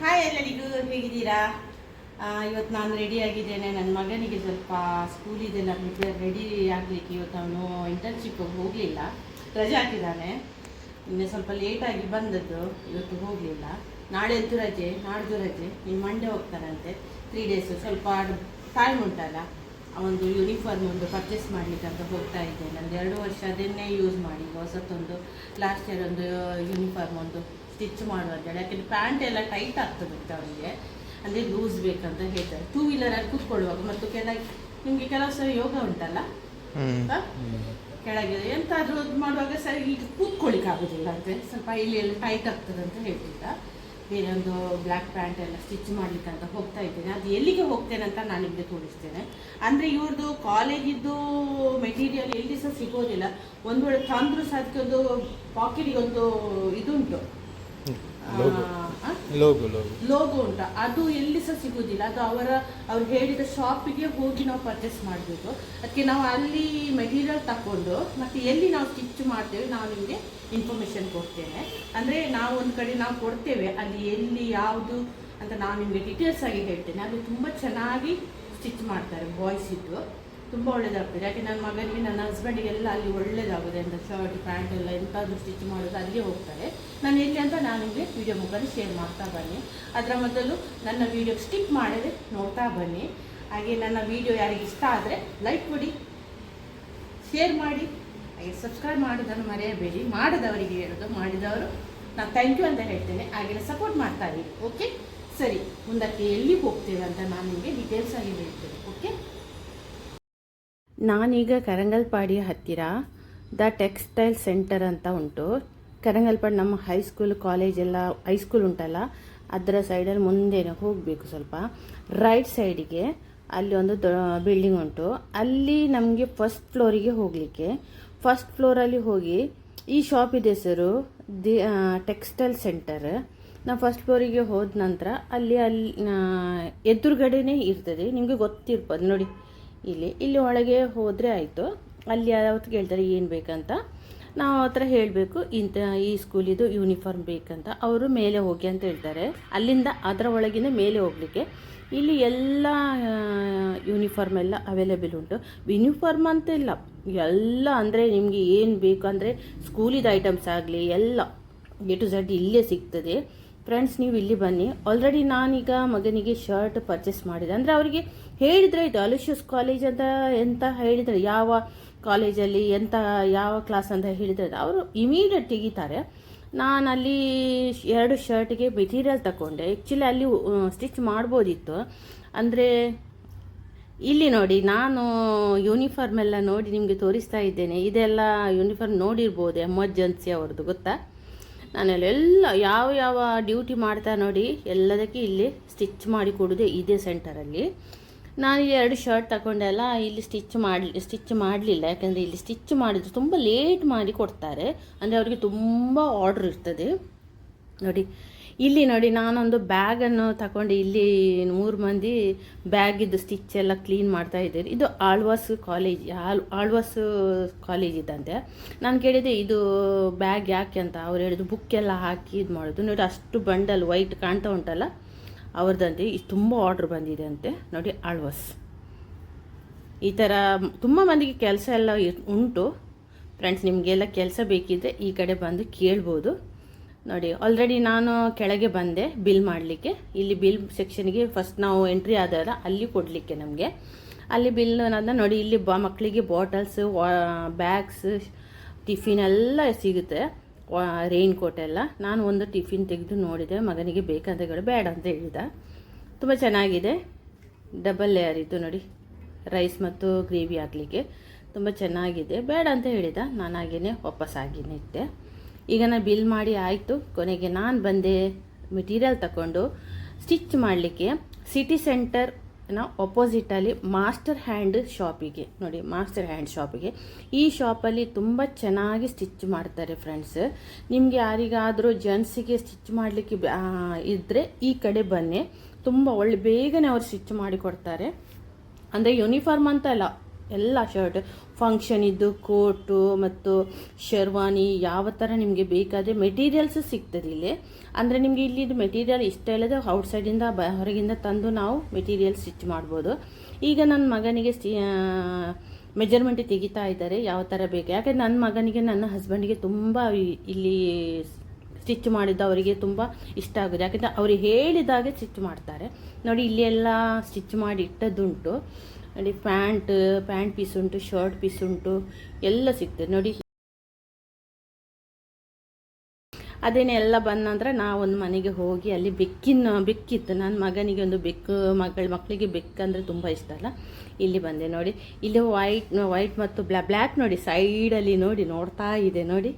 Hi ಎಲ್ಲರಿಗೂ, ಹೇಗಿದ್ದೀರಾ? ಇವತ್ತು ನಾನು ರೆಡಿ ಆಗಿದ್ದೇನೆ. ನನ್ನ ಮಗನಿಗೆ ಸ್ವಲ್ಪ ಸ್ಕೂಲ್ ಇದೆಲ್ಲ ರೆಡಿ ಆಗಲಿಕ್ಕೆ ಇವತ್ತು ಅವನು ಇಂಟರ್ನ್ಶಿಪ್ಗೆ ಹೋಗಲಿಲ್ಲ, ರಜೆ ಹಾಕಿದ್ದಾನೆ. ನಿನ್ನೆ ಸ್ವಲ್ಪ ಲೇಟಾಗಿ ಬಂದದ್ದು, ಇವತ್ತು ಹೋಗಲಿಲ್ಲ. ನಾಳೆ ಅಂತೂ ರಜೆ, ನಾಡ್ದು ರಜೆ, ಇನ್ನು ಮಂಡೇ ಹೋಗ್ತಾನಂತೆ. 3 ಡೇಸು ಸ್ವಲ್ಪ ಟೈಮ್ ಉಂಟಲ್ಲ. ಒಂದು ಯೂನಿಫಾರ್ಮ್ ಒಂದು ಪರ್ಚೇಸ್ ಮಾಡಲಿಕ್ಕೆ ಅಂತ ಹೋಗ್ತಾ ಇದ್ದೇನೆ. ಒಂದು 2 ವರ್ಷ ಅದನ್ನೇ ಯೂಸ್ ಮಾಡಿ ಹೊಸತೊಂದು ಲಾಸ್ಟ್ ಇಯರ್ ಒಂದು ಯೂನಿಫಾರ್ಮ್ ಒಂದು ಸ್ಟಿಚ್ ಮಾಡುವಂತೇಳಿ. ಯಾಕೆಂದರೆ ಪ್ಯಾಂಟ್ ಎಲ್ಲ ಟೈಟ್ ಆಗ್ತದಂತೆ ಅವನಿಗೆ, ಅಂದರೆ ಲೂಸ್ ಬೇಕಂತ ಹೇಳ್ತಾರೆ. 2 ವೀಲರಲ್ಲಿ ಕೂತ್ಕೊಳ್ಳುವಾಗ ಮತ್ತು ನಿಮಗೆ ಕೆಲವು ಸರಿ ಯೋಗ ಉಂಟಲ್ಲ, ಕೆಳಗೆ ಎಂತಾದರೂ ಮಾಡುವಾಗ ಸರಿ ಈಗ ಕೂತ್ಕೊಳ್ಳಿಕ್ಕೆ ಆಗೋದಿಲ್ಲ ಅಂತೆ, ಸ್ವಲ್ಪ ಇಲ್ಲಿ ಎಲ್ಲ ಟೈಟ್ ಆಗ್ತದೆ ಅಂತ ಹೇಳ್ತಿದ್ದ. ಬೇರೆ ಒಂದು ಬ್ಲ್ಯಾಕ್ ಪ್ಯಾಂಟ್ ಎಲ್ಲ ಸ್ಟಿಚ್ ಮಾಡಲಿಕ್ಕೆ ಅಂತ ಹೋಗ್ತಾ ಇದ್ದೇನೆ. ಅದು ಎಲ್ಲಿಗೆ ಹೋಗ್ತೇನೆ ಅಂತ ನಾನು ನಿಮಗೆ ತೋರಿಸ್ತೇನೆ. ಅಂದರೆ ಇವ್ರದ್ದು ಕಾಲೇಜಿದ್ದು ಮೆಟೀರಿಯಲ್ ಎಲ್ಲಿ ಸಹ ಸಿಗೋದಿಲ್ಲ. ಒಂದು ವೇಳೆ ತಂದರೂ ಸಹ ಅದಕ್ಕೆ ಒಂದು ಪಾಕೆಟಿಗೆ ಒಂದು ಇದುಂಟು, ಲೋಗೋ ಉಂಟು, ಅದು ಎಲ್ಲಿ ಸಹ ಸಿಗೋದಿಲ್ಲ. ಅದು ಅವ್ರು ಹೇಳಿದ ಶಾಪಿಗೆ ಹೋಗಿ ನಾವು ಪರ್ಚೇಸ್ ಮಾಡಬೇಕು. ಅದಕ್ಕೆ ನಾವು ಅಲ್ಲಿ ಮೆಟೀರಿಯಲ್ ತಗೊಂಡು ಮತ್ತೆ ಎಲ್ಲಿ ನಾವು ಸ್ಟಿಚ್ ಮಾಡ್ತೇವೆ ನಾವು ನಿಮಗೆ ಇನ್ಫಾರ್ಮೇಷನ್ ಕೊಡ್ತೇನೆ. ಅಂದರೆ ನಾವು ಒಂದು ಕಡೆ ನಾವು ಕೊಡ್ತೇವೆ, ಅಲ್ಲಿ ಎಲ್ಲಿ ಯಾವುದು ಅಂತ ನಾನು ನಿಮಗೆ ಡೀಟೇಲ್ಸ್ ಆಗಿ ಹೇಳ್ತೇನೆ. ಅಲ್ಲಿ ತುಂಬ ಚೆನ್ನಾಗಿ ಸ್ಟಿಚ್ ಮಾಡ್ತಾರೆ, ಬಾಯ್ಸ್ ಇದ್ದು ತುಂಬ ಒಳ್ಳೇದಾಗ್ತದೆ. ಯಾಕೆ ನನ್ನ ಮಗನಿಗೆ ನನ್ನ ಹಸ್ಬೆಂಡಿಗೆಲ್ಲ ಅಲ್ಲಿ ಒಳ್ಳೇದಾಗುತ್ತೆ ಅಂತ. ಶರ್ಟ್ ಪ್ಯಾಂಟ್ ಎಲ್ಲ ಎಂತಾದರೂ ಸ್ಟಿಚ್ ಮಾಡೋದು ಅಲ್ಲಿಗೆ ಹೋಗ್ತಾರೆ. ನಾನು ಎಲ್ಲಿ ಅಂತ ನಾನು ನಿಮಗೆ ವಿಡಿಯೋ ಮುಖಾಂತರ ಶೇರ್ ಮಾಡ್ತಾ ಬನ್ನಿ. ಅದರ ಮೊದಲು ನನ್ನ ವಿಡಿಯೋ ಸ್ಟಿಕ್ ಮಾಡಿದ್ರೆ ನೋಡ್ತಾ ಬನ್ನಿ. ಹಾಗೆ ನನ್ನ ವಿಡಿಯೋ ಯಾರಿಗೆ ಇಷ್ಟ ಆದರೆ ಲೈಕ್ ಕೊಡಿ, ಶೇರ್ ಮಾಡಿ, ಹಾಗೆ ಸಬ್ಸ್ಕ್ರೈಬ್ ಮಾಡೋದನ್ನು ಮರೆಯಬೇಡಿ. ಮಾಡದವರಿಗೆ ಹೇಳೋದು, ಮಾಡಿದವರು ನಾನು ಥ್ಯಾಂಕ್ ಯು ಅಂತ ಹೇಳ್ತೇನೆ. ಹಾಗೆಲ್ಲ ಸಪೋರ್ಟ್ ಮಾಡ್ತಾ ಇರಿ. ಓಕೆ, ಸರಿ, ಮುಂದಕ್ಕೆ ಎಲ್ಲಿ ಹೋಗ್ತೇವೆ ಅಂತ ನಾನು ನಿಮಗೆ ಡೀಟೇಲ್ಸ್ ಆಗಿ ಹೇಳ್ತೇನೆ. ಓಕೆ, ನಾನೀಗ ಕರಂಗಲ್ಪಾಡಿ ಹತ್ತಿರ ದ ಟೆಕ್ಸ್ಟೈಲ್ ಸೆಂಟರ್ ಅಂತ ಉಂಟು. ಕರಂಗಲ್ಪಾಡಿ ನಮ್ಮ ಹೈಸ್ಕೂಲ್ ಕಾಲೇಜೆಲ್ಲ ಹೈಸ್ಕೂಲ್ ಉಂಟಲ್ಲ, ಅದರ ಸೈಡಲ್ಲಿ ಮುಂದೆನೇ ಹೋಗಬೇಕು. ಸ್ವಲ್ಪ ರೈಟ್ ಸೈಡಿಗೆ ಅಲ್ಲಿ ಒಂದು ಬಿಲ್ಡಿಂಗ್ ಉಂಟು. ಅಲ್ಲಿ ನಮಗೆ ಫಸ್ಟ್ ಫ್ಲೋರಿಗೆ ಹೋಗಲಿಕ್ಕೆ, ಫಸ್ಟ್ ಫ್ಲೋರಲ್ಲಿ ಹೋಗಿ ಈ ಶಾಪಿದ ಹೆಸರು ಟೆಕ್ಸ್ಟೈಲ್ ಸೆಂಟರ್. ನಾವು ಫಸ್ಟ್ ಫ್ಲೋರಿಗೆ ಹೋದ ನಂತರ ಅಲ್ಲಿ ಎದುರುಗಡೆನೇ ಇರ್ತದೆ, ನಿಮಗೆ ಗೊತ್ತಿರ್ಬೋದು ನೋಡಿ. ಇಲ್ಲಿ ಒಳಗೆ ಹೋದರೆ ಆಯಿತು. ಅಲ್ಲಿ ಯಾವತ್ತು ಕೇಳ್ತಾರೆ ಏನು ಬೇಕಂತ, ನಾವು ಹತ್ರ ಹೇಳಬೇಕು, ಈ ಸ್ಕೂಲಿದು ಯೂನಿಫಾರ್ಮ್ ಬೇಕಂತ. ಅವರು ಮೇಲೆ ಹೋಗಿ ಅಂತ ಹೇಳ್ತಾರೆ. ಅಲ್ಲಿಂದ ಅದರ ಒಳಗಿನ ಮೇಲೆ ಹೋಗಲಿಕ್ಕೆ ಇಲ್ಲಿ ಎಲ್ಲ ಯೂನಿಫಾರ್ಮ್ ಎಲ್ಲ ಅವೈಲೇಬಲ್ ಉಂಟು. ಯೂನಿಫಾರ್ಮ್ ಅಂತ ಇಲ್ಲ, ಎಲ್ಲ ಅಂದರೆ ನಿಮಗೆ ಏನು ಬೇಕು ಅಂದರೆ ಸ್ಕೂಲಿದ ಐಟಮ್ಸ್ ಆಗಲಿ ಎಲ್ಲ A to Z ಇಲ್ಲೇ ಸಿಗ್ತದೆ. ಫ್ರೆಂಡ್ಸ್, ನೀವು ಇಲ್ಲಿ ಬನ್ನಿ. ಆಲ್ರೆಡಿ ನಾನೀಗ ಮಗನಿಗೆ ಶರ್ಟ್ ಪರ್ಚೇಸ್ ಮಾಡಿದೆ. ಅಂದರೆ ಅವರಿಗೆ ಹೇಳಿದರೆ ಇದು ಅಲೋಷಿಯಸ್ ಕಾಲೇಜ್ ಅಂತ ಎಂತ ಹೇಳಿದರೆ, ಯಾವ ಕಾಲೇಜಲ್ಲಿ ಎಂತ ಯಾವ ಕ್ಲಾಸ್ ಅಂತ ಹೇಳಿದರೆ ಅವರು ಇಮಿಡಿಯೇಟ್ ತೆಗಿತಾರೆ. ನಾನು ಅಲ್ಲಿ 2 ಶರ್ಟ್ಗೆ ಮೆಟೀರಿಯಲ್ ತಗೊಂಡೆ. ಆ್ಯಕ್ಚುಲಿ ಅಲ್ಲಿ ಸ್ಟಿಚ್ ಮಾಡ್ಬೋದಿತ್ತು. ಅಂದರೆ ಇಲ್ಲಿ ನೋಡಿ, ನಾನು ಯೂನಿಫಾರ್ಮ್ ಎಲ್ಲ ನೋಡಿ ನಿಮಗೆ ತೋರಿಸ್ತಾ ಇದ್ದೇನೆ. ಇದೆಲ್ಲ ಯೂನಿಫಾರ್ಮ್ ನೋಡಿರ್ಬೋದು, ಎಮರ್ಜೆನ್ಸಿ ಅವ್ರದ್ದು, ಗೊತ್ತಾ? ನಾನೆಲ್ಲ ಯಾವ ಡ್ಯೂಟಿ ಮಾಡ್ತಾ ನೋಡಿ ಎಲ್ಲದಕ್ಕೆ ಇಲ್ಲಿ ಸ್ಟಿಚ್ ಮಾಡಿ ಕೊಡೋದೇ ಇದೇ ಸೆಂಟರಲ್ಲಿ. ನಾನು ಇಲ್ಲಿ 2 ಶರ್ಟ್ ತಗೊಂಡೆ ಅಲ್ಲ, ಇಲ್ಲಿ ಸ್ಟಿಚ್ ಮಾಡಲಿಲ್ಲ. ಯಾಕಂದರೆ ಇಲ್ಲಿ ಸ್ಟಿಚ್ ಮಾಡಿದ್ರು ತುಂಬ ಲೇಟ್ ಮಾಡಿ ಕೊಡ್ತಾರೆ. ಅಂದರೆ ಅವರಿಗೆ ತುಂಬ ಆರ್ಡ್ರ್ ಇರ್ತದೆ. ನೋಡಿ, ನಾನೊಂದು ಬ್ಯಾಗನ್ನು ತಗೊಂಡು ಇಲ್ಲಿ 3 ಮಂದಿ ಬ್ಯಾಗಿದ್ದು ಸ್ಟಿಚ್ ಎಲ್ಲ ಕ್ಲೀನ್ ಮಾಡ್ತಾ ಇದ್ದೀರಿ. ಇದು ಆಳ್ವಾಸ್ ಕಾಲೇಜ್ ಇದ್ದಂತೆ. ನಾನು ಕೇಳಿದೆ ಇದು ಬ್ಯಾಗ್ ಯಾಕೆ ಅಂತ. ಅವ್ರು ಹೇಳಿದ್ರು ಬುಕ್ ಎಲ್ಲ ಹಾಕಿ ಇದು ಮಾಡೋದು. ನೋಡಿ, ಅಷ್ಟು ಬಂಡಲ್ ವೈಟ್ ಕಾಣ್ತಾ ಉಂಟಲ್ಲ, ಅವ್ರದ್ದಂತೆ. ಇಷ್ಟು ತುಂಬ ಆರ್ಡ್ರ್ ಬಂದಿದೆ ಅಂತೆ. ನೋಡಿ, ಆಳ್ವಾಸ್ ಈ ಥರ ತುಂಬ ಮಂದಿಗೆ ಕೆಲಸ ಎಲ್ಲ ಉಂಟು. ಫ್ರೆಂಡ್ಸ್, ನಿಮಗೆಲ್ಲ ಕೆಲಸ ಬೇಕಿದ್ದರೆ ಈ ಕಡೆ ಬಂದು ಕೇಳ್ಬೋದು. ನೋಡಿ, ಆಲ್ರೆಡಿ ನಾನು ಕೆಳಗೆ ಬಂದೆ ಬಿಲ್ ಮಾಡಲಿಕ್ಕೆ. ಇಲ್ಲಿ ಬಿಲ್ ಸೆಕ್ಷನ್ಗೆ ಫಸ್ಟ್ ನಾವು ಎಂಟ್ರಿ ಆದಾಗ ಅಲ್ಲಿ ಕೊಡಲಿಕ್ಕೆ ನಮಗೆ ಅಲ್ಲಿ ಬಿಲ್ ನೋಡಿ. ಇಲ್ಲಿ ಮಕ್ಕಳಿಗೆ ಬಾಟಲ್ಸ್, ಬ್ಯಾಗ್ಸ್, ಟಿಫಿನ್ ಎಲ್ಲ ಸಿಗುತ್ತೆ, ರೈನ್ ಕೋಟ್ ಎಲ್ಲ. ನಾನು ಒಂದು ಟಿಫಿನ್ ತೆಗೆದು ನೋಡಿದೆ, ಮಗನಿಗೆ ಬೇಕಂತ ಹೇಳಿ ಬೇಡ ಅಂತ ಹೇಳಿದ. ತುಂಬ ಚೆನ್ನಾಗಿದೆ, ಡಬಲ್ ಲೇಯರ್ ಇದು ನೋಡಿ, ರೈಸ್ ಮತ್ತು ಗ್ರೇವಿ ಹಾಕಲಿಕ್ಕೆ ತುಂಬ ಚೆನ್ನಾಗಿದೆ. ಬೇಡ ಅಂತ ಹೇಳಿದ, ನಾನು ಹಾಗೇನೆ ವಾಪಸ್ಸಾಗಿನೇ ಇಟ್ಟೆ. ಈಗ ನಾನು ಬಿಲ್ ಮಾಡಿ ಆಯಿತು. ಕೊನೆಗೆ ನಾನು ಬಂದೆ ಮೆಟೀರಿಯಲ್ ತಗೊಂಡು ಸ್ಟಿಚ್ ಮಾಡಲಿಕ್ಕೆ ಸಿಟಿ ಸೆಂಟರ್ನ ಅಪೋಸಿಟಲ್ಲಿ ಮಾಸ್ಟರ್ ಹ್ಯಾಂಡ್ ಶಾಪಿಗೆ. ನೋಡಿ, ಮಾಸ್ಟರ್ ಹ್ಯಾಂಡ್ ಶಾಪಿಗೆ. ಈ ಶಾಪಲ್ಲಿ ತುಂಬ ಚೆನ್ನಾಗಿ ಸ್ಟಿಚ್ ಮಾಡ್ತಾರೆ ಫ್ರೆಂಡ್ಸ್. ನಿಮಗೆ ಯಾರಿಗಾದರೂ ಜೆಂಟ್ಸಿಗೆ ಸ್ಟಿಚ್ ಮಾಡಲಿಕ್ಕೆ ಇದ್ದರೆ ಈ ಕಡೆ ಬನ್ನಿ, ತುಂಬ ಬೇಗನೆ ಅವರು ಸ್ಟಿಚ್ ಮಾಡಿ ಕೊಡ್ತಾರೆ. ಅಂದರೆ ಯೂನಿಫಾರ್ಮ್ ಅಂತ ಅಲ್ಲ, ಎಲ್ಲ ಶರ್ಟ್ ಫಂಕ್ಷನ್ ಇದ್ದು ಕೋಟು ಮತ್ತು ಶೆರ್ವಾನಿ ಯಾವ ಥರ ನಿಮಗೆ ಬೇಕಾದರೆ ಮೆಟೀರಿಯಲ್ಸ್ ಸಿಗ್ತದೆ ಇಲ್ಲಿ. ಅಂದರೆ ನಿಮಗೆ ಇಲ್ಲಿದ್ದು ಮೆಟೀರಿಯಲ್ ಇಷ್ಟ ಇಲ್ಲದೆ ಔಟ್ಸೈಡಿಂದ ಹೊರಗಿಂದ ತಂದು ನಾವು ಮೆಟೀರಿಯಲ್ ಸ್ಟಿಚ್ ಮಾಡ್ಬೋದು. ಈಗ ನನ್ನ ಮಗನಿಗೆ ಮೆಜರ್ಮೆಂಟ್ ತೆಗಿತಾ ಇದ್ದಾರೆ ಯಾವ ಥರ ಬೇಕು. ಯಾಕೆ ನನ್ನ ಮಗನಿಗೆ ನನ್ನ ಹಸ್ಬೆಂಡಿಗೆ ತುಂಬ ಇಲ್ಲಿ ಸ್ಟಿಚ್ ಮಾಡಿದ್ದು ಅವರಿಗೆ ತುಂಬ ಇಷ್ಟ ಆಗೋದು. ಯಾಕೆಂದರೆ ಅವ್ರಿಗೆ ಹೇಳಿದಾಗೆ ಸ್ಟಿಚ್ ಮಾಡ್ತಾರೆ ನೋಡಿ. ಇಲ್ಲಿ ಎಲ್ಲ ಸ್ಟಿಚ್ ಮಾಡಿ ಇಟ್ಟದ್ದುಂಟು ನೋಡಿ. ಪ್ಯಾಂಟ್ ಪೀಸ್ ಉಂಟು, ಶರ್ಟ್ ಪೀಸ್ ಉಂಟು, ಎಲ್ಲ ಸಿಗ್ತದೆ ನೋಡಿ. ಅದೇನೇ ಎಲ್ಲ ಬಂದ ನಂತರ ನಾವೊಂದು ಮನೆಗೆ ಹೋಗಿ ಅಲ್ಲಿ ಬೆಕ್ಕಿತ್ತು ನನ್ನ ಮಗನಿಗೆ ಒಂದು ಬೆಕ್ಕು, ಮಕ್ಕಳಿಗೆ ಬೆಕ್ಕಂದರೆ ತುಂಬ ಇಷ್ಟ ಅಲ್ಲ. ಇಲ್ಲಿ ಬಂದೆ ನೋಡಿ. ಇಲ್ಲಿ ವೈಟ್ ಮತ್ತು ಬ್ಲ್ಯಾಕ್ ನೋಡಿ ಸೈಡಲ್ಲಿ ನೋಡಿ ನೋಡ್ತಾ ಇದೆ ನೋಡಿ.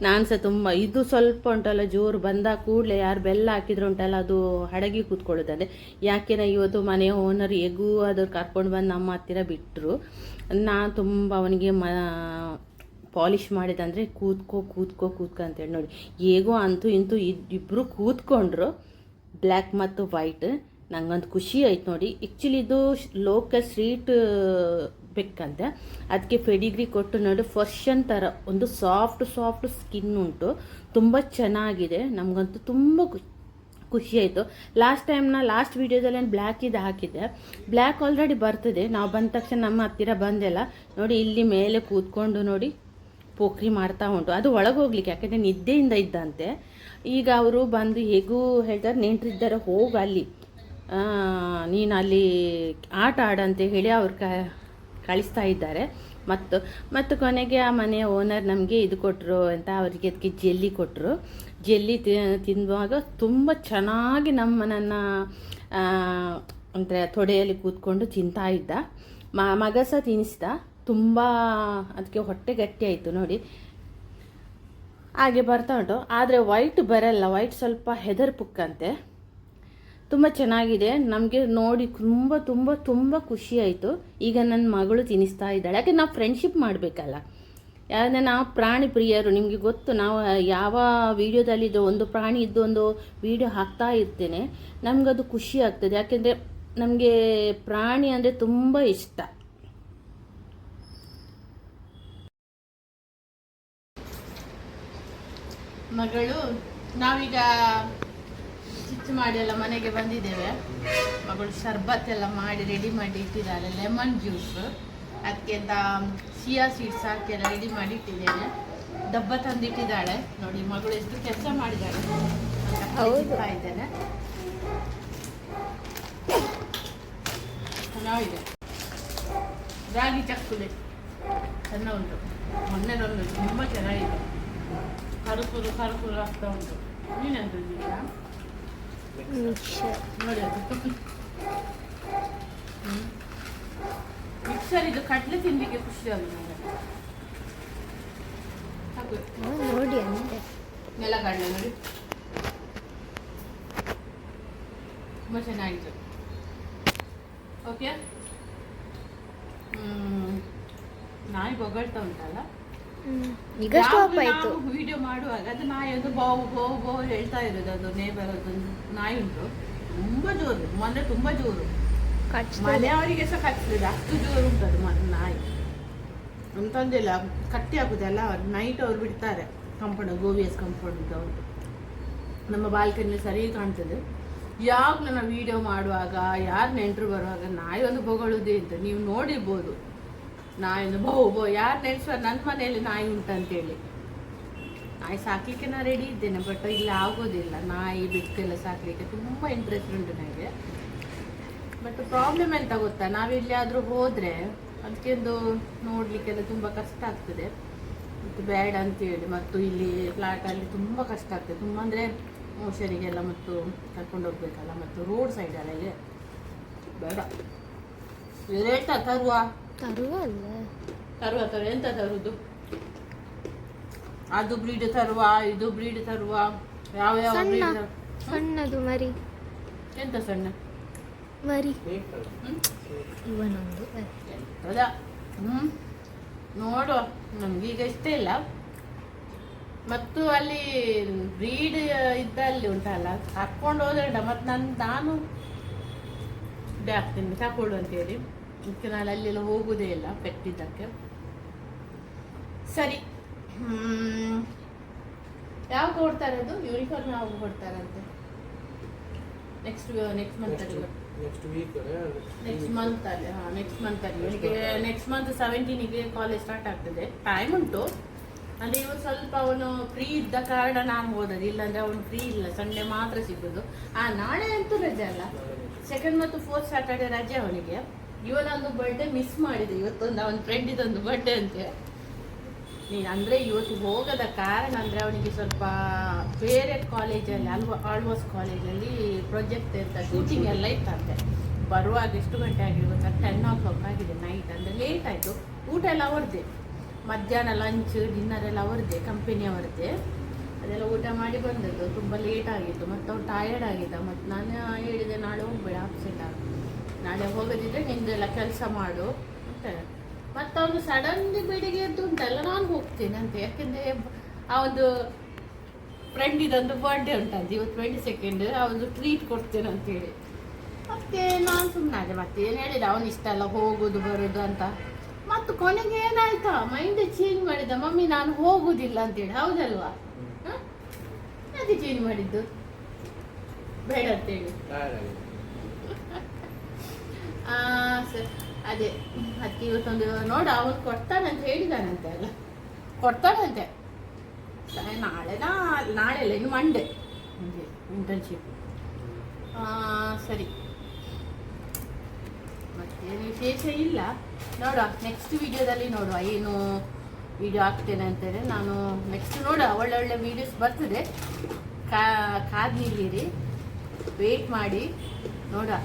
ನಾನು ಸಹ ತುಂಬ ಇದು ಸ್ವಲ್ಪ ಉಂಟಲ್ಲ ಜೋರು ಬಂದ ಕೂಡಲೇ ಯಾರು ಬೆಲ್ಲ ಹಾಕಿದ್ರು ಉಂಟಲ್ಲ ಅದು ಹಡಗಿ ಕೂತ್ಕೊಳ್ಳೋದಂದರೆ. ಯಾಕೆಂದರೆ ಇವತ್ತು ಮನೆಯ ಓನರ್ ಹೇಗೂ ಅದು ಕರ್ಕೊಂಡು ಬಂದು ನಮ್ಮ ಹತ್ತಿರ ಬಿಟ್ಟರು. ನಾನು ತುಂಬ ಅವನಿಗೆ ಪಾಲಿಷ್ ಮಾಡಿದಂದರೆ ಕೂತ್ಕೊ ಅಂತೇಳಿ ನೋಡಿ. ಹೇಗೋ ಅಂತೂ ಇಂತೂ ಇಬ್ಬರು ಕೂತ್ಕೊಂಡ್ರು, ಬ್ಲ್ಯಾಕ್ ಮತ್ತು ವೈಟ್. ನಂಗಂತೂ ಖುಷಿ ಆಯ್ತು ನೋಡಿ. ಆ್ಯಕ್ಚುಲಿ ಇದು ಲೋಕಲ್ ಸ್ಟ್ರೀಟ್ ಬೆಕ್ಕಂತೆ, ಅದಕ್ಕೆ ಪೆಡಿಗ್ರಿ ಕೊಟ್ಟು ನೋಡಿ ಫರ್ಷನ್ ಥರ ಒಂದು ಸಾಫ್ಟ್ ಸ್ಕಿನ್ ಉಂಟು, ತುಂಬ ಚೆನ್ನಾಗಿದೆ. ನಮಗಂತೂ ತುಂಬ ಖುಷಿ ಆಯಿತು. ಲಾಸ್ಟ್ ವೀಡಿಯೋದಲ್ಲಿ ನಾನು ಬ್ಲ್ಯಾಕ್ ಇದು ಹಾಕಿದ್ದೆ. ಬ್ಲ್ಯಾಕ್ ಆಲ್ರೆಡಿ ಬರ್ತದೆ. ನಾವು ಬಂದ ತಕ್ಷಣ ನಮ್ಮ ಹತ್ತಿರ ಬಂದೆಲ್ಲ ನೋಡಿ. ಇಲ್ಲಿ ಮೇಲೆ ಕೂತ್ಕೊಂಡು ನೋಡಿ ಪೋಖ್ರಿ ಮಾಡ್ತಾ ಉಂಟು. ಅದು ಒಳಗೆ ಹೋಗ್ಲಿಕ್ಕೆ, ಯಾಕೆಂದರೆ ನಿದ್ದೆಯಿಂದ ಇದ್ದಂತೆ. ಈಗ ಅವರು ಬಂದು ಹೇಗೂ ಹೇಳ್ತಾರೆ, ನೆಂಟರಿದ್ದಾರೆ ಹೋಗಿ ಅಲ್ಲಿ ನೀನು ಅಲ್ಲಿ ಆಟ ಆಡಂತ ಹೇಳಿ ಅವ್ರು ಕಳಿಸ್ತಾ ಇದ್ದಾರೆ. ಮತ್ತು ಕೊನೆಗೆ ಆ ಮನೆಯ ಓನರ್ ನಮಗೆ ಇದು ಕೊಟ್ಟರು ಅಂತ, ಅವರಿಗೆ ಅದಕ್ಕೆ ಜೆಲ್ಲಿ ಕೊಟ್ಟರು. ಜೆಲ್ಲಿ ತಿನ್ನುವಾಗ ತುಂಬ ಚೆನ್ನಾಗಿ ನನ್ನ ಅಂದರೆ ತೊಡೆಯಲ್ಲಿ ಕೂತ್ಕೊಂಡು ತಿಂತಾ ಇದ್ದ. ಮಗ ಸಹ ತಿನ್ನಿಸ್ದ. ತುಂಬ ಅದಕ್ಕೆ ಹೊಟ್ಟೆ ಗಟ್ಟಿ ಆಯಿತು ನೋಡಿ. ಹಾಗೆ ಬರ್ತಾ ಉಂಟು. ಆದರೆ ವೈಟ್ ಬರಲ್ಲ, ವೈಟ್ ಸ್ವಲ್ಪ ಹೆದರ್ ಪುಕ್ಕಂತೆ. ತುಂಬ ಚೆನ್ನಾಗಿದೆ. ನಮಗೆ ನೋಡಿ ತುಂಬ ತುಂಬ ತುಂಬ ಖುಷಿ ಆಯಿತು. ಈಗ ನನ್ನ ಮಗಳು ತಿನ್ನಿಸ್ತಾ ಇದ್ದಾಳೆ. ಯಾಕೆ ನಾವು ಫ್ರೆಂಡ್ಶಿಪ್ ಮಾಡಬೇಕಲ್ಲ. ಯಾಕಂದರೆ ನಾವು ಪ್ರಾಣಿ ಪ್ರಿಯರು, ನಿಮಗೆ ಗೊತ್ತು. ನಾವು ಯಾವ ವೀಡಿಯೋದಲ್ಲಿ ಒಂದು ಪ್ರಾಣಿ ಇದ್ದು ಒಂದು ವೀಡಿಯೋ ಹಾಕ್ತಾ ಇರ್ತೇನೆ, ನಮಗದು ಖುಷಿ ಆಗ್ತದೆ. ಯಾಕೆಂದರೆ ನಮಗೆ ಪ್ರಾಣಿ ಅಂದರೆ ತುಂಬ ಇಷ್ಟ. ಮಗಳು ನಾವೀಗ ಸ್ಟಿಚ್ ಮಾಡಿ ಎಲ್ಲ ಮನೆಗೆ ಬಂದಿದ್ದೇವೆ. ಮಗಳು ಶರ್ಬತ್ ಎಲ್ಲ ಮಾಡಿ ರೆಡಿ ಮಾಡಿ ಇಟ್ಟಿದ್ದಾಳೆ. ಲೆಮನ್ ಜ್ಯೂಸ್, ಅದಕ್ಕೆ ಅಂತ ಚಿಯಾ ಸೀಡ್ಸ್ ಹಾಕಿ ಎಲ್ಲ ರೆಡಿ ಮಾಡಿ ಇಟ್ಟಿದ್ದೇನೆ. ಡಬ್ಬ ತಂದಿಟ್ಟಿದ್ದಾಳೆ ನೋಡಿ. ಮಗಳು ಎಷ್ಟು ಕೆಲಸ ಮಾಡಿದ್ದಾಳೆ ಅಂತ ಇದ್ದೇನೆ. ಚೆನ್ನಾಗಿದೆ. ರಾಗಿ ಚಕ್ಕುಲಿ ಚೆನ್ನ ಉಂಟು. ಮೊನ್ನೆದೊಂದು ತುಂಬ ಚೆನ್ನಾಗಿದೆ. ಕರುಕುರು ಆಗ್ತಾ ಉಂಟು. ನೀನೆಂತ ನೋಡಿ ಅದು ಮಿಕ್ಸರ್. ಇದು ಕಡ್ಲೆ ತಿನ್ಲಿಕ್ಕೆ ಖುಷಿ ಆಗುತ್ತೆ ನೋಡಿ. ನೆಲಗಡಲೆ ನೋಡಿ ತುಂಬ ಚೆನ್ನಾಗಿತ್ತು. ಓಕೆ, ನಾಯಿ ಬೊಗಳ್ತಾ ಉಂಟಲ್ಲ. ಈಗ ಸ್ಟಾಪ್ ಆಯ್ತು. ವಿಡಿಯೋ ಮಾಡುವಾಗ ಅದು ನಾಯಿ ಒಂದು ಬಾವು ಹೇಳ್ತಾ ಇರೋದು. ಅದು ನೇಬರ್ ಅದೊಂದು ನಾಯಿ ಉಂಟು, ತುಂಬಾ ಜೋರು. ಮೊನ್ನೆ ತುಂಬಾ ಜೋರು, ಮನೆಯವರಿಗೆ ಸಹ ಕಚ್ಚಿದೆ. ಅಷ್ಟು ಜೋರು ಉಂಟದು ನಾಯಿ. ಅಂತಂದಿಲ್ಲ ಕಟ್ಟಿ ಹಾಕುದಲ್ಲ, ನೈಟ್ ಅವ್ರು ಬಿಡ್ತಾರೆ. ಕಂಪೌಂಡ್ ಗೋವಿಯಸ್ ಕಂಪೌಂಡ್ ಅವ್ರು ನಮ್ಮ ಬಾಲ್ಕನಿಯಲ್ಲಿ ಸರಿ ಕಾಣ್ತದೆ. ಯಾವಾಗಲೂ ನಾವು ವಿಡಿಯೋ ಮಾಡುವಾಗ ಯಾರು ನೆಂಟರು ಬರುವಾಗ ನಾಯಿ ಒಂದು ಬೊಗಳುದೇ ಅಂತ ನೀವು ನೋಡಿರ್ಬೋದು. ನಾಯಿ ಒಂದು ಬೋ ಯಾರು ನೆನೆಸುವ ನನ್ನ ಮನೆಯಲ್ಲಿ ನಾಯಿ ಉಂಟಂತೇಳಿ. ನಾಯಿ ಸಾಕಲಿಕ್ಕೆ ನಾನು ರೆಡಿ ಇದ್ದೇನೆ, ಬಟ್ ಇಲ್ಲಿ ಆಗೋದಿಲ್ಲ. ನಾಯಿ ಬೆಕ್ಕೆಲ್ಲ ಸಾಕಲಿಕ್ಕೆ ತುಂಬ ಇಂಟ್ರೆಸ್ಟ್ ಉಂಟು ನನಗೆ. ಬಟ್ ಪ್ರಾಬ್ಲಮ್ ಎಂತ ಗೊತ್ತಾ, ನಾವೆಲ್ಲಿಯಾದರೂ ಹೋದರೆ ಅದಕ್ಕೆಂದು ನೋಡಲಿಕ್ಕೆಲ್ಲ ತುಂಬ ಕಷ್ಟ ಆಗ್ತದೆ. ಮತ್ತು ಬೇಡ ಅಂತೇಳಿ. ಮತ್ತು ಇಲ್ಲಿ ಫ್ಲಾಟಲ್ಲಿ ತುಂಬ ಕಷ್ಟ ಆಗ್ತದೆ. ತುಂಬ ಅಂದರೆ ಮೋಷರಿಗೆಲ್ಲ ಮತ್ತು ಕರ್ಕೊಂಡು ಹೋಗ್ಬೇಕಲ್ಲ. ಮತ್ತು ರೋಡ್ ಸೈಡಲ್ಲ ಇದೆ. ಬೇಡ ರೇಟ ತರುವ ಎಂತ ತರುವುದು? ಅದು ಬ್ರೀಡ್ ತರುವ, ಇದು ಬ್ರೀಡ್ ತರುವ. ಯಾವ ಸಣ್ಣದು ಮರಿ. ಎಂತ ಸಣ್ಣ ಮರಿ? ಇವನೊಂದು ಹೌದಾ? ನೋಡುವ, ನಮ್ಗೀಗ ಇಷ್ಟ ಇಲ್ಲ. ಮತ್ತು ಅಲ್ಲಿ ಬ್ರೀಡ್ ಇದ್ದಲ್ಲಿ ಉಂಟಲ್ಲ, ಹಾಕ್ಕೊಂಡು ಹೋದ್ರೆ ಮತ್ತು ನಾನು ಹಾಕ್ತೀನಿ ತಗೊಳ್ಳು ಅಂತೇಳಿ. ಅದಕ್ಕೆ ನಾನು ಅಲ್ಲೆಲ್ಲ ಹೋಗುವುದೇ ಇಲ್ಲ ಪೆಟ್ಟಿದ್ದಕ್ಕೆ. ಸರಿ, ಯಾವಾಗ ಕೊಡ್ತಾರೆ ಅದು ಯೂನಿಫಾರ್ಮ್ ಯಾವಾಗ ಕೊಡ್ತಾರಂತೆ? ನೆಕ್ಸ್ಟ್ ಮಂತಲ್ಲಿ ನೆಕ್ಸ್ಟ್ ಮಂತಲ್ಲಿ ಇವನಿಗೆ ನೆಕ್ಸ್ಟ್ ಮಂತ್ 17ಗೆ ಕಾಲೇಜ್ ಸ್ಟಾರ್ಟ್ ಆಗ್ತದೆ. ಟೈಮ್ ಉಂಟು. ಅಂದರೆ ಇವತ್ತು ಸ್ವಲ್ಪ ಅವನು ಫ್ರೀ ಇದ್ದ ಕಾರಣ ನಾನು ಹೋದದ್ದು, ಇಲ್ಲಾಂದರೆ ಅವನು ಫ್ರೀ ಇಲ್ಲ, ಸಂಡೇ ಮಾತ್ರ ಸಿಗೋದು. ನಾಳೆ ಅಂತೂ ರಜೆ ಅಲ್ಲ, 2nd ಮತ್ತು 4th ಸ್ಯಾಟರ್ಡೆ ರಜೆ ಅವನಿಗೆ. ಇವನೊಂದು ಬರ್ಡೇ ಮಿಸ್ ಮಾಡಿದೆ, ಇವತ್ತೊಂದು ಅವನ ಫ್ರೆಂಡಿದೊಂದು ಬರ್ಡೇ ಅಂತೆ. ಅಂದರೆ ಇವತ್ತು ಹೋಗದ ಕಾರಣ ಅಂದರೆ ಅವನಿಗೆ ಸ್ವಲ್ಪ ಬೇರೆ ಕಾಲೇಜಲ್ಲಿ ಆಳ್ವಾಸ್ ಕಾಲೇಜಲ್ಲಿ ಪ್ರಾಜೆಕ್ಟ್ ಅಂತ ಶೂಟಿಂಗ್ ಎಲ್ಲ ಇತ್ತಂತೆ. ಬರುವಾಗ ಎಷ್ಟು ಗಂಟೆ ಆಗಿದೆ ಗೊತ್ತಾ? 10 o'clock ಆಗಿದೆ ನೈಟ್. ಅಂದರೆ ಲೇಟ್ ಆಯಿತು. ಊಟ ಎಲ್ಲ ಅವ್ರದ್ದೇ, ಮಧ್ಯಾಹ್ನ ಲಂಚ್ ಡಿನ್ನರ್ ಎಲ್ಲ ಅವ್ರದ್ದೇ, ಕಂಪನಿ ಅವ್ರದ್ದೇ. ಅದೆಲ್ಲ ಊಟ ಮಾಡಿ ಬಂದದ್ದು. ತುಂಬ ಲೇಟ್ ಆಗಿತ್ತು ಮತ್ತು ಅವ್ರು ಟಯರ್ಡ್ ಆಗಿದ್ದ. ಮತ್ತು ನಾನು ಹೇಳಿದೆ ನಾಳೆ ಹೋಗ್ಬೇಡ, ಅಪ್ಸೆಟ್ ಆಗ, ನಾಳೆ ಹೋಗೋದಿದ್ರೆ ನಿಂದೆಲ್ಲ ಕೆಲಸ ಮಾಡು ಅಂತ. ಮತ್ತು ಅವನು ಸಡನ್ಲಿ ಬೆಳಿಗ್ಗೆ ಎದ್ದು ಉಂಟಲ್ಲ ನಾನು ಹೋಗ್ತೇನೆ ಅಂತ. ಯಾಕೆಂದರೆ ಆ ಒಂದು ಫ್ರೆಂಡಿದೊಂದು ಬರ್ಡೇ ಉಂಟಂತೆ ಇವತ್ತು 22nd, ಅವನು ಟ್ರೀಟ್ ಕೊಡ್ತೇನೆ ಅಂತೇಳಿ. ಮತ್ತೆ ನಾನು ಸುಮ್ಮನೆ ಅದೇ ಮತ್ತೆ ಏನು ಹೇಳಿದೆ, ಅವನು ಇಷ್ಟ ಅಲ್ಲ ಹೋಗೋದು ಬರೋದು ಅಂತ. ಮತ್ತು ಕೊನೆಗೆ ಏನಾಯ್ತಾ, ಮೈಂಡ್ ಚೇಂಜ್ ಮಾಡಿದ, ಮಮ್ಮಿ ನಾನು ಹೋಗುದಿಲ್ಲ ಅಂತೇಳಿ. ಹೌದಲ್ವಾ? ಅದೇ ಚೇಂಜ್ ಮಾಡಿದ್ದು, ಬೇಡ ಅಂತೇಳಿ. ಸರ್ ಅದೇ ಅದಕ್ಕೆ ಇವತ್ತೊಂದು ನೋಡು, ಅವನು ಕೊಡ್ತಾನಂತ ಹೇಳಿದಾನಂತೆ, ಅಲ್ಲ ಕೊಡ್ತಾನಂತೆ. ನಾಳೆ ಅಲ್ಲ, ಇನ್ನು ಮಂಡೇ ಇಂಟರ್ನ್ಶಿಪ್. ಸರಿ, ಮತ್ತೇನು ವಿಶೇಷ ಇಲ್ಲ. ನೋಡುವ ನೆಕ್ಸ್ಟ್ ವಿಡಿಯೋದಲ್ಲಿ ನೋಡುವ ಏನು ವಿಡಿಯೋ ಹಾಕ್ತೇನೆ ಅಂತೇಳಿ. ನಾನು ನೆಕ್ಸ್ಟ್ ನೋಡುವ, ಒಳ್ಳೆ ವೀಡಿಯೋಸ್ ಬರ್ತದೆ. ಕಾದು ನಿಲ್ಲಿರಿ, ವೇಟ್ ಮಾಡಿ ನೋಡುವ.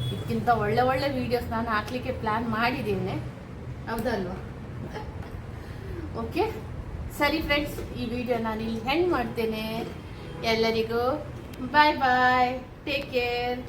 ಇದಕ್ಕಿಂತ ಒಳ್ಳೆ ವೀಡಿಯೋಸ್ ನಾನು ಹಾಕ್ಲಿಕ್ಕೆ ಪ್ಲ್ಯಾನ್ ಮಾಡಿದ್ದೇನೆ, ಹೌದಲ್ವಾ? ಓಕೆ, ಸರಿ ಫ್ರೆಂಡ್ಸ್, ಈ ವಿಡಿಯೋ ನಾನು ಇಲ್ಲಿ ಎಂಡ್ ಮಾಡ್ತೇನೆ. ಎಲ್ಲರಿಗೂ ಬಾಯ್ ಬಾಯ್, ಟೇಕ್ ಕೇರ್.